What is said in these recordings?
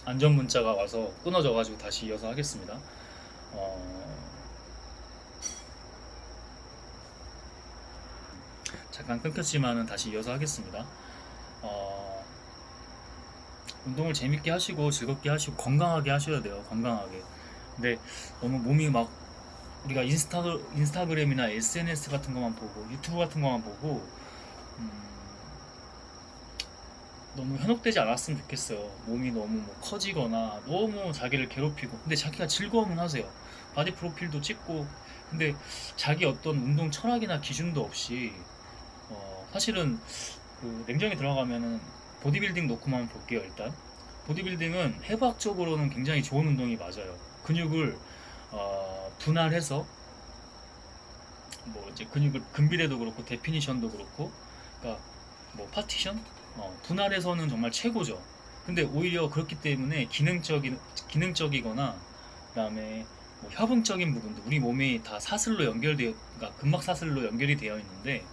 안전 문자가 와서 끊어져가지고 다시 이어서 하겠습니다. 어, 잠깐 끊겼지만은 다시 이어서 하겠습니다. 어, 운동을 재밌게 하시고 즐겁게 하시고 건강하게 하셔야 돼요. 건강하게. 근데 너무 몸이 막 우리가 인스타그램이나 SNS 같은 것만 보고 유튜브 같은 것만 보고 음, 너무 현혹되지 않았으면 좋겠어요. 몸이 너무 뭐 커지거나 너무 자기를 괴롭히고 근데 자기가 즐거움은 하세요. 바디 프로필도 찍고 근데 자기 어떤 운동 철학이나 기준도 없이 사실은 그 냉정히 들어가면은 보디빌딩 놓고만 볼게요. 일단 보디빌딩은 해부학적으로는 굉장히 좋은 운동이 맞아요. 근육을 분할해서 뭐 이제 근육을 근비대도 그렇고 데피니션도 그렇고 그러니까 뭐 파티션 분할해서는 정말 최고죠. 근데 오히려 그렇기 때문에 기능적이거나 그다음에 뭐 협응적인 부분도 우리 몸이 다 사슬로 연결되어 그러니까 근막 사슬로 연결이 되어 있는데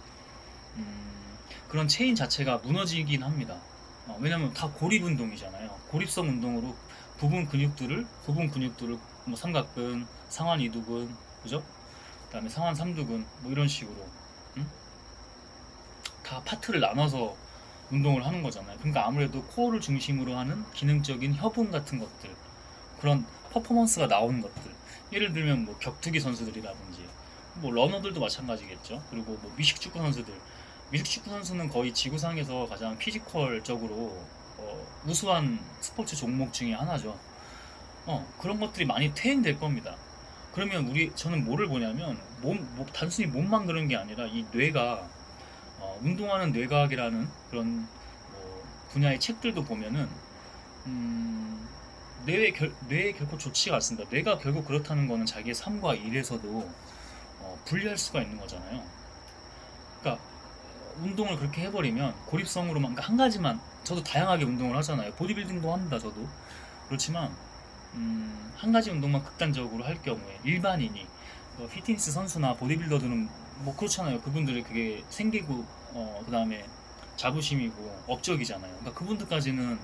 그런 체인 자체가 무너지긴 합니다. 왜냐면 다 고립 운동이잖아요. 고립성 운동으로 부분 근육들을 뭐 삼각근, 상완 이두근, 그죠? 그다음에 상완 삼두근 뭐 이런 식으로 음? 다 파트를 나눠서 운동을 하는 거잖아요. 그러니까 아무래도 코어를 중심으로 하는 기능적인 협응 같은 것들, 그런 퍼포먼스가 나오는 것들. 예를 들면 뭐 격투기 선수들이라든지 뭐 러너들도 마찬가지겠죠. 그리고 뭐 미식축구 선수들. 미식축구 선수는 거의 지구상에서 가장 피지컬적으로 우수한 스포츠 종목 중에 하나죠. 그런 것들이 많이 퇴행될 겁니다. 그러면 저는 뭐를 보냐면 단순히 몸만 그런 게 아니라 이 뇌가 운동하는 뇌과학이라는 그런 뭐 분야의 책들도 보면은 음, 뇌에 결코 좋지가 않습니다. 뇌가 결국 그렇다는 거는 자기의 삶과 일에서도 분리할 수가 있는 거잖아요. 그러니까 운동을 그렇게 해버리면 고립성으로만 그러니까 한 가지만 저도 다양하게 운동을 하잖아요. 보디빌딩도 합니다. 저도 그렇지만 한 가지 운동만 극단적으로 할 경우에 일반인이 피트니스 선수나 보디빌더들은 뭐 그렇잖아요. 그분들이 그게 생기고 그 다음에 자부심이고 업적이잖아요. 그러니까 그분들까지는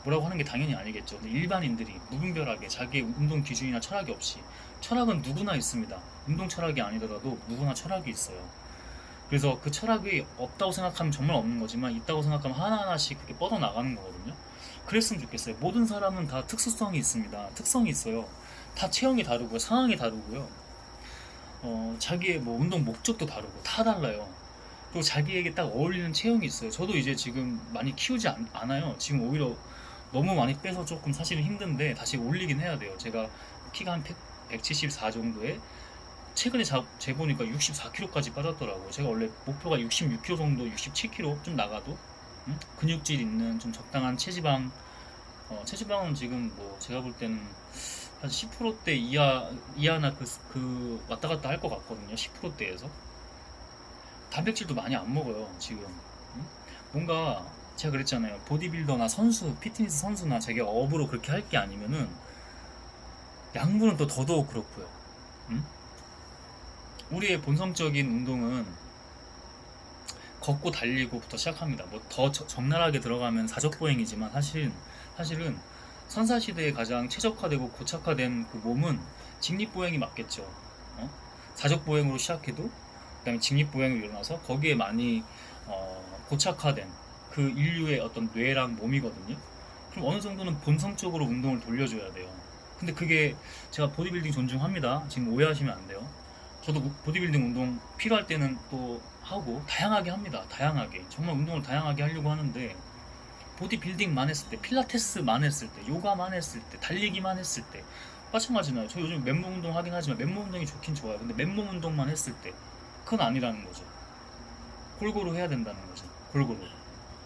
뭐라고 하는 게 당연히 아니겠죠. 근데 일반인들이 무분별하게 자기의 운동 기준이나 철학이 없이 철학은 누구나 있습니다. 운동 철학이 아니더라도 누구나 철학이 있어요. 그래서 그 철학이 없다고 생각하면 정말 없는 거지만 있다고 생각하면 하나하나씩 그렇게 뻗어나가는 거거든요. 그랬으면 좋겠어요. 모든 사람은 다 특수성이 있습니다. 특성이 있어요. 다 체형이 다르고요. 상황이 다르고요. 자기의 뭐 운동 목적도 다르고 다 달라요. 그리고 자기에게 딱 어울리는 체형이 있어요. 저도 이제 지금 많이 키우지 않아요. 지금 오히려 너무 많이 빼서 조금 사실은 힘든데 다시 올리긴 해야 돼요. 제가 키가 한 174 정도에 최근에 재보니까 64kg까지 빠졌더라고요. 제가 원래 목표가 66kg 정도, 67kg 좀 나가도 근육질 있는 좀 적당한 체지방은 지금 뭐 제가 볼 때는 한 10%대 이하나 그 왔다 갔다 할 것 같거든요. 10%대에서 단백질도 많이 안 먹어요. 지금 뭔가 제가 그랬잖아요. 보디빌더나 선수, 피트니스 선수나 자기가 업으로 그렇게 할 게 아니면은 양분은 또 더더욱 그렇고요. 음? 우리의 본성적인 운동은 걷고 달리고부터 시작합니다. 뭐 더 적나라하게 들어가면 사적보행이지만 사실은 선사시대에 가장 최적화되고 고착화된 그 몸은 직립보행이 맞겠죠. 어? 사적보행으로 시작해도 그다음에 직립보행으로 일어나서 거기에 많이 고착화된 그 인류의 어떤 뇌랑 몸이거든요. 그럼 어느 정도는 본성적으로 운동을 돌려줘야 돼요. 근데 그게 제가 보디빌딩 존중합니다. 지금 오해하시면 안 돼요. 저도 보디빌딩 운동 필요할 때는 또 하고 다양하게 합니다. 다양하게 정말 운동을 다양하게 하려고 하는데 보디빌딩만 했을 때, 필라테스만 했을 때, 요가만 했을 때, 달리기만 했을 때 마찬가지나요. 저 요즘 맨몸 운동 하긴 하지만 맨몸 운동이 좋긴 좋아요. 근데 맨몸 운동만 했을 때 그건 아니라는 거죠. 골고루 해야 된다는 거죠. 골고루.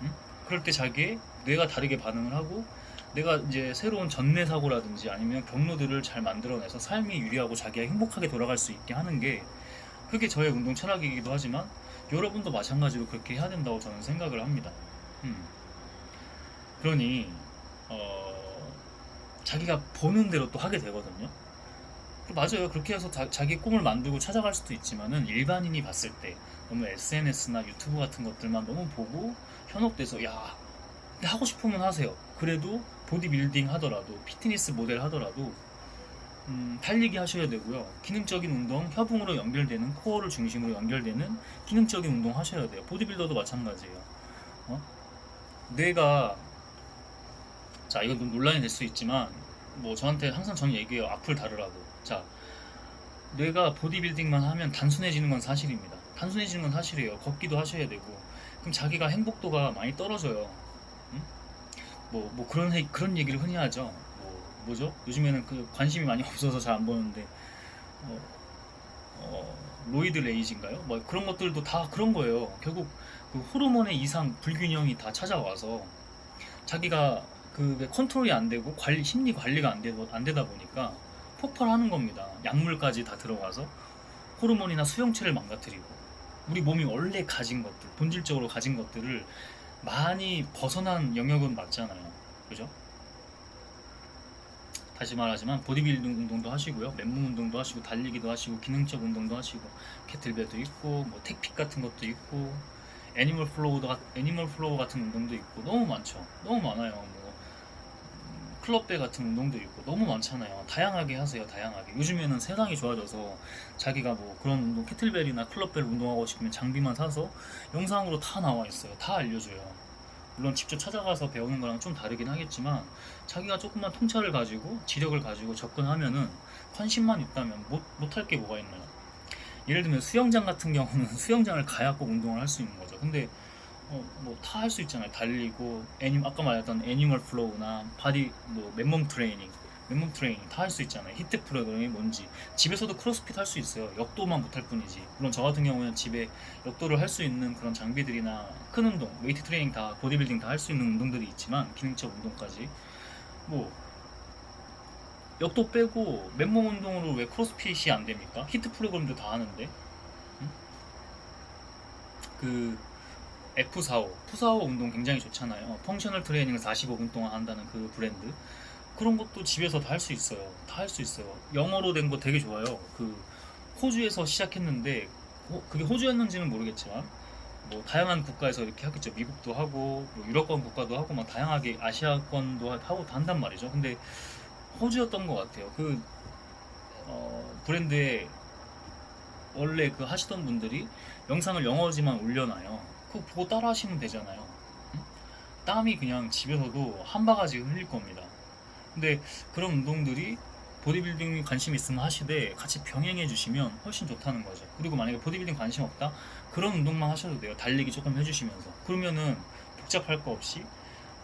응? 그럴 때 자기의 뇌가 다르게 반응을 하고 내가 이제 새로운 전내 사고라든지 아니면 경로들을 잘 만들어내서 삶이 유리하고 자기가 행복하게 돌아갈 수 있게 하는 게 그게 저의 운동 철학이기도 하지만 여러분도 마찬가지로 그렇게 해야 된다고 저는 생각을 합니다. 음. 그러니 어, 자기가 보는 대로 또 하게 되거든요. 맞아요. 그렇게 해서 자기 꿈을 만들고 찾아갈 수도 있지만은 일반인이 봤을 때 너무 SNS나 유튜브 같은 것들만 너무 보고 현혹돼서 야 근데 하고 싶으면 하세요. 그래도 보디빌딩 하더라도 피트니스 모델 하더라도 달리기 하셔야 되고요. 기능적인 운동, 협응으로 연결되는 코어를 중심으로 연결되는 기능적인 운동 하셔야 돼요. 보디빌더도 마찬가지예요. 어? 뇌가 자 이건 좀 논란이 될 수 있지만 뭐 저한테 항상 저는 얘기해요. 앞을 다르라고. 자 뇌가 보디빌딩만 하면 단순해지는 건 사실입니다. 단순해지는 건 사실이에요. 걷기도 하셔야 되고 그럼 자기가 행복도가 많이 떨어져요. 응? 뭐 그런 얘기를 흔히 하죠. 뭐죠? 요즘에는 그 관심이 많이 없어서 잘 안 보는데 어, 로이드 레이지인가요? 뭐 그런 것들도 다 그런 거예요. 결국 그 호르몬의 이상 불균형이 다 찾아와서 자기가 그 컨트롤이 안 되고 심리 관리가 안 되다 보니까 폭발하는 겁니다. 약물까지 다 들어가서 호르몬이나 수용체를 망가뜨리고 우리 몸이 원래 가진 것들, 본질적으로 가진 것들을 많이 벗어난 영역은 맞잖아요. 그죠? 다시 말하지만 보디빌딩 운동도 하시고요, 맨몸 운동도 하시고, 달리기도 하시고, 기능적 운동도 하시고, 캐틀벨도 있고, 뭐 택픽 같은 것도 있고, 애니멀 플로우 같은 운동도 있고, 너무 많죠. 너무 많아요. 뭐 클럽배 같은 운동도 있고 너무 많잖아요. 다양하게 하세요. 다양하게. 요즘에는 세상이 좋아져서 자기가 뭐 그런 운동, 캐틀벨이나 클럽벨 운동하고 싶으면 장비만 사서 영상으로 다 나와 있어요. 다 알려줘요. 물론 직접 찾아가서 배우는 거랑 좀 다르긴 하겠지만 자기가 조금만 통찰을 가지고 지력을 가지고 접근하면은 관심만 있다면 못할 게 뭐가 있나요? 예를 들면 수영장 같은 경우는 수영장을 가야 꼭 운동을 할 수 있는 거죠. 근데 뭐 다 할 수 있잖아요. 달리고 아까 말했던 애니멀 플로우나 바디 뭐 맨몸 트레이닝 다 할 수 있잖아요. 히트 프로그램이 뭔지 집에서도 크로스핏 할 수 있어요. 역도만 못할 뿐이지. 물론 저 같은 경우는 집에 역도를 할 수 있는 그런 장비들이나 큰 운동, 웨이트 트레이닝 다 보디빌딩 다 할 수 있는 운동들이 있지만 기능적 운동까지 뭐 역도 빼고 맨몸 운동으로 왜 크로스핏이 안 됩니까? 히트 프로그램도 다 하는데 응? 그 F45, 푸사오 운동 굉장히 좋잖아요. 펑셔널 트레이닝을 45분 동안 한다는 그 브랜드. 그런 것도 집에서 다 할 수 있어요. 다 할 수 있어요. 영어로 된 거 되게 좋아요. 그 호주에서 시작했는데 그게 호주였는지는 모르겠지만 뭐 다양한 국가에서 이렇게 하겠죠. 미국도 하고 뭐 유럽권 국가도 하고 막 다양하게 아시아권도 하고 다 한단 말이죠. 근데 호주였던 것 같아요. 그 브랜드에 원래 그 하시던 분들이 영상을 영어지만 올려놔요. 그거 보고 따라 하시면 되잖아요. 응? 땀이 그냥 집에서도 한 바가지 흘릴 겁니다. 근데 그런 운동들이 보디빌딩 관심 있으면 하시되 같이 병행해 주시면 훨씬 좋다는 거죠. 그리고 만약에 보디빌딩 관심 없다? 그런 운동만 하셔도 돼요. 달리기 조금 해주시면서. 그러면은 복잡할 거 없이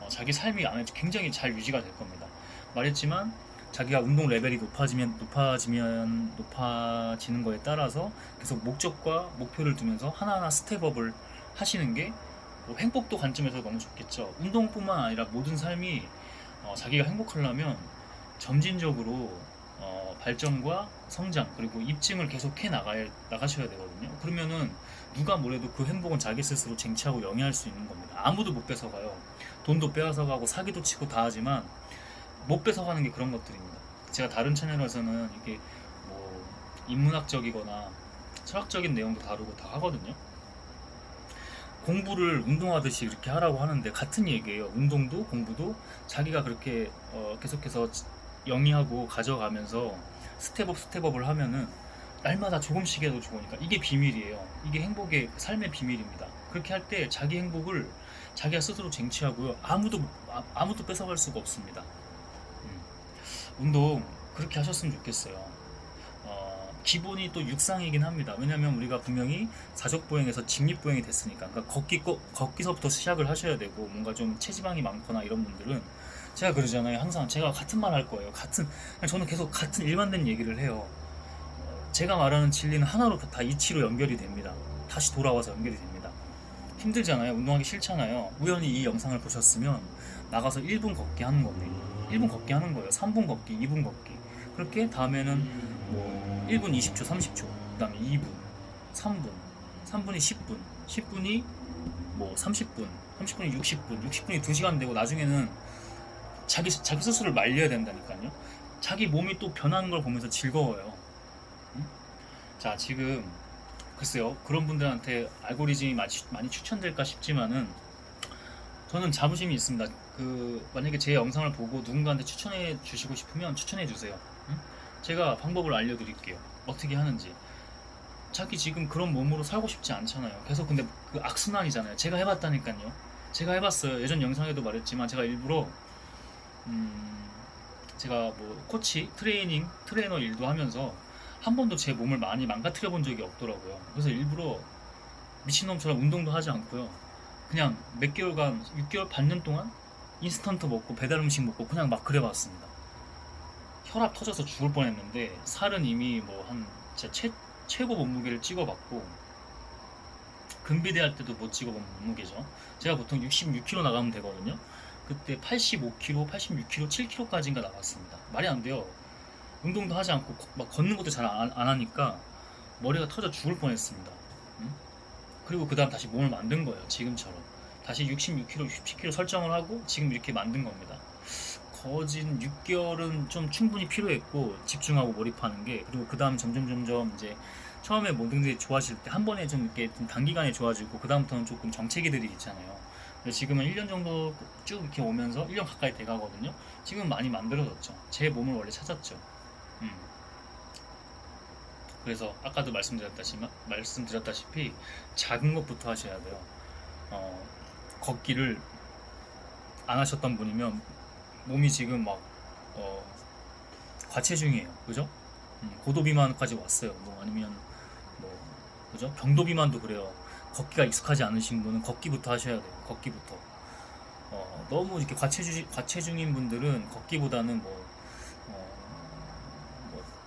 자기 삶이 안에 굉장히 잘 유지가 될 겁니다. 말했지만 자기가 운동 레벨이 높아지는 거에 따라서 계속 목적과 목표를 두면서 하나하나 스텝업을 하시는 게 행복도 관점에서 너무 좋겠죠. 운동뿐만 아니라 모든 삶이 자기가 행복하려면 점진적으로 발전과 성장 그리고 입증을 계속 나가셔야 되거든요. 그러면은 누가 뭐래도 그 행복은 자기 스스로 쟁취하고 영위할 수 있는 겁니다. 아무도 못 뺏어가요. 돈도 빼앗아가고 사기도 치고 다 하지만 못 뺏어가는 게 그런 것들입니다. 제가 다른 채널에서는 이게 뭐 인문학적이거나 철학적인 내용도 다루고 다 하거든요. 공부를 운동하듯이 이렇게 하라고 하는데 같은 얘기예요. 운동도 공부도 자기가 그렇게 계속해서 영위하고 가져가면서 스텝업을 하면은 날마다 조금씩 해도 좋으니까 이게 비밀이에요. 이게 행복의 삶의 비밀입니다. 그렇게 할 때 자기 행복을 자기가 스스로 쟁취하고요. 아무도 뺏어갈 수가 없습니다. 운동 그렇게 하셨으면 좋겠어요. 기본이 또 육상이긴 합니다. 왜냐면 우리가 분명히 사족보행에서 직립보행이 됐으니까. 그러니까 걷기서부터 시작을 하셔야 되고, 뭔가 좀 체지방이 많거나 이런 분들은 제가 그러잖아요. 항상 제가 같은 말 할 거예요. 저는 계속 같은 일관된 얘기를 해요. 제가 말하는 진리는 하나로 다 이치로 연결이 됩니다. 다시 돌아와서 연결이 됩니다. 힘들잖아요. 운동하기 싫잖아요. 우연히 이 영상을 보셨으면 나가서 1분 걷기 하는 겁니다. 1분 걷기 하는 거예요. 3분 걷기, 2분 걷기. 그렇게 다음에는 뭐 1분 20초, 30초, 그 다음에 2분, 3분, 3분이 10분, 10분이 뭐 30분, 30분이 60분, 60분이 2시간 되고 나중에는 자기 스스로를 말려야 된다니까요. 자기 몸이 또 변하는 걸 보면서 즐거워요. 응? 자, 지금 글쎄요. 그런 분들한테 알고리즘이 많이 추천될까 싶지만은 저는 자부심이 있습니다. 만약에 제 영상을 보고 누군가한테 추천해 주시고 싶으면 추천해 주세요. 응? 제가 방법을 알려드릴게요. 어떻게 하는지. 자기 지금 그런 몸으로 살고 싶지 않잖아요. 계속 근데 그 악순환이잖아요. 제가 해봤다니까요. 제가 해봤어요. 예전 영상에도 말했지만 제가 일부러 음, 제가 뭐 코치, 트레이너 일도 하면서 한 번도 제 몸을 많이 망가뜨려 본 적이 없더라고요. 그래서 일부러 미친놈처럼 운동도 하지 않고요. 그냥 몇 개월간, 6개월, 반년 동안 인스턴트 먹고 배달 음식 먹고 그냥 막 그래봤습니다. 혈압 터져서 죽을 뻔했는데 살은 이미 뭐 한 최고 몸무게를 찍어봤고 금비대할 때도 못 찍어본 몸무게죠. 제가 보통 66kg 나가면 되거든요. 그때 85kg, 86kg, 7kg까지인가 나갔습니다. 말이 안 돼요. 운동도 하지 않고 막 걷는 것도 잘 안 하니까 머리가 터져 죽을 뻔했습니다. 응? 그리고 그 다음 다시 몸을 만든 거예요. 지금처럼. 다시 66kg, 67kg 설정을 하고 지금 이렇게 만든 겁니다. 거진 6개월은 좀 충분히 필요했고 집중하고 몰입하는 게. 그리고 그 다음 점점 이제 처음에 모든 게 좋아질 때 한 번에 좀 이렇게 좀 단기간에 좋아지고 그 다음부터는 조금 정체기들이 있잖아요. 근데 지금은 1년 정도 쭉 이렇게 오면서 1년 가까이 돼 가거든요. 지금 많이 만들어졌죠. 제 몸을 원래 찾았죠. 음. 그래서 아까도 말씀드렸다시피 작은 것부터 하셔야 돼요. 어, 걷기를 안 하셨던 분이면 몸이 지금 막 어, 과체중이에요. 그죠? 고도 비만까지 왔어요. 뭐 아니면 뭐 그죠? 경도 비만도 그래요. 걷기가 익숙하지 않으신 분은 걷기부터 하셔야 돼요. 걷기부터. 너무 이렇게 과체중인 분들은 걷기보다는 뭐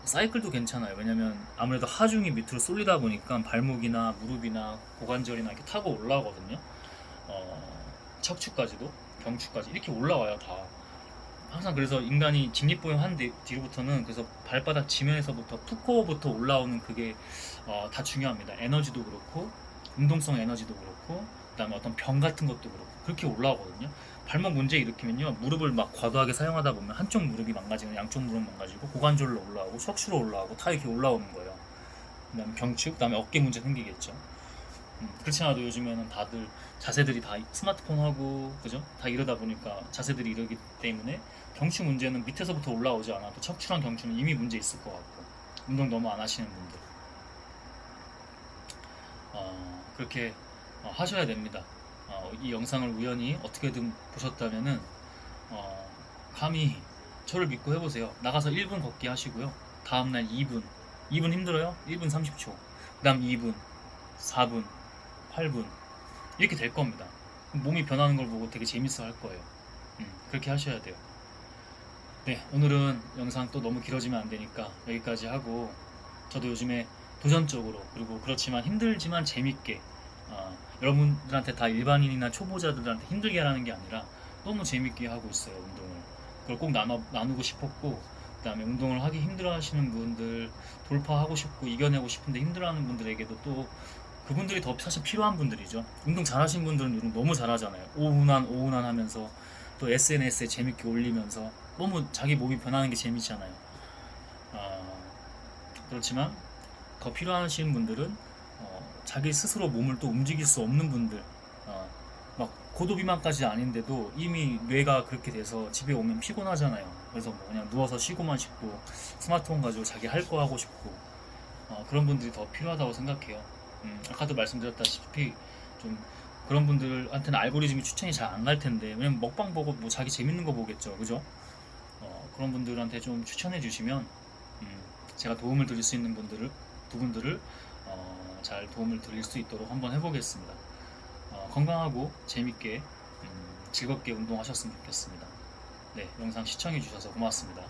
사이클도 괜찮아요. 왜냐면 아무래도 하중이 밑으로 쏠리다 보니까 발목이나 무릎이나 고관절이나 이렇게 타고 올라오거든요. 척추까지도 경추까지 이렇게 올라와요 다. 항상 그래서 인간이 직립보행 한 뒤로부터는 그래서 발바닥 지면에서부터 푸코어부터 올라오는 그게 다 중요합니다. 에너지도 그렇고 운동성 에너지도 그렇고 그다음에 어떤 병 같은 것도 그렇고 그렇게 올라오거든요. 발목 문제 일으키면요 무릎을 막 과도하게 사용하다 보면 한쪽 무릎이 망가지고 양쪽 무릎 망가지고 고관절로 올라오고 척추로 올라오고 다 이렇게 올라오는 거예요. 그다음에 경추, 그다음에 어깨 문제 생기겠죠. 그렇지 않아도 요즘에는 다들 자세들이 다 스마트폰 하고 그죠? 다 이러다 보니까 자세들이 이러기 때문에 경추 문제는 밑에서부터 올라오지 않아도 척추랑 경추는 이미 문제 있을 것 같고 운동 너무 안 하시는 분들 그렇게 하셔야 됩니다. 이 영상을 우연히 어떻게든 보셨다면은 감히 저를 믿고 해보세요. 나가서 1분 걷기 하시고요. 다음날 2분 힘들어요? 1분 30초 그 다음 2분 4분 8분 이렇게 될 겁니다. 몸이 변하는 걸 보고 되게 재밌어 할 거예요. 그렇게 하셔야 돼요. 네, 오늘은 영상 또 너무 길어지면 안 되니까 여기까지 하고 저도 요즘에 도전적으로 그리고 그렇지만 힘들지만 재밌게 여러분들한테 다 일반인이나 초보자들한테 힘들게 하라는 게 아니라 너무 재밌게 하고 있어요 운동을. 그걸 꼭 나누고 싶었고 그다음에 운동을 하기 힘들어 하시는 분들 돌파하고 싶고 이겨내고 싶은데 힘들어하는 분들에게도 또 그분들이 더 사실 필요한 분들이죠. 운동 잘하신 분들은 운동 너무 잘하잖아요. 오운한 하면서 또 SNS에 재밌게 올리면서 너무 자기 몸이 변하는 게 재밌잖아요. 그렇지만 더 필요하신 분들은 자기 스스로 몸을 또 움직일 수 없는 분들 막 고도 비만까지 아닌데도 이미 뇌가 그렇게 돼서 집에 오면 피곤하잖아요. 그래서 뭐 그냥 누워서 쉬고만 싶고 스마트폰 가지고 자기 할 거 하고 싶고 그런 분들이 더 필요하다고 생각해요. 아까도 말씀드렸다시피 좀 그런 분들한테는 알고리즘이 추천이 잘 안 갈 텐데 왜냐면 먹방 보고 뭐 자기 재밌는 거 보겠죠, 그죠? 그런 분들한테 좀 추천해 주시면 제가 도움을 드릴 수 있는 부분들을 잘 도움을 드릴 수 있도록 한번 해보겠습니다. 건강하고 재밌게 즐겁게 운동하셨으면 좋겠습니다. 네, 영상 시청해 주셔서 고맙습니다.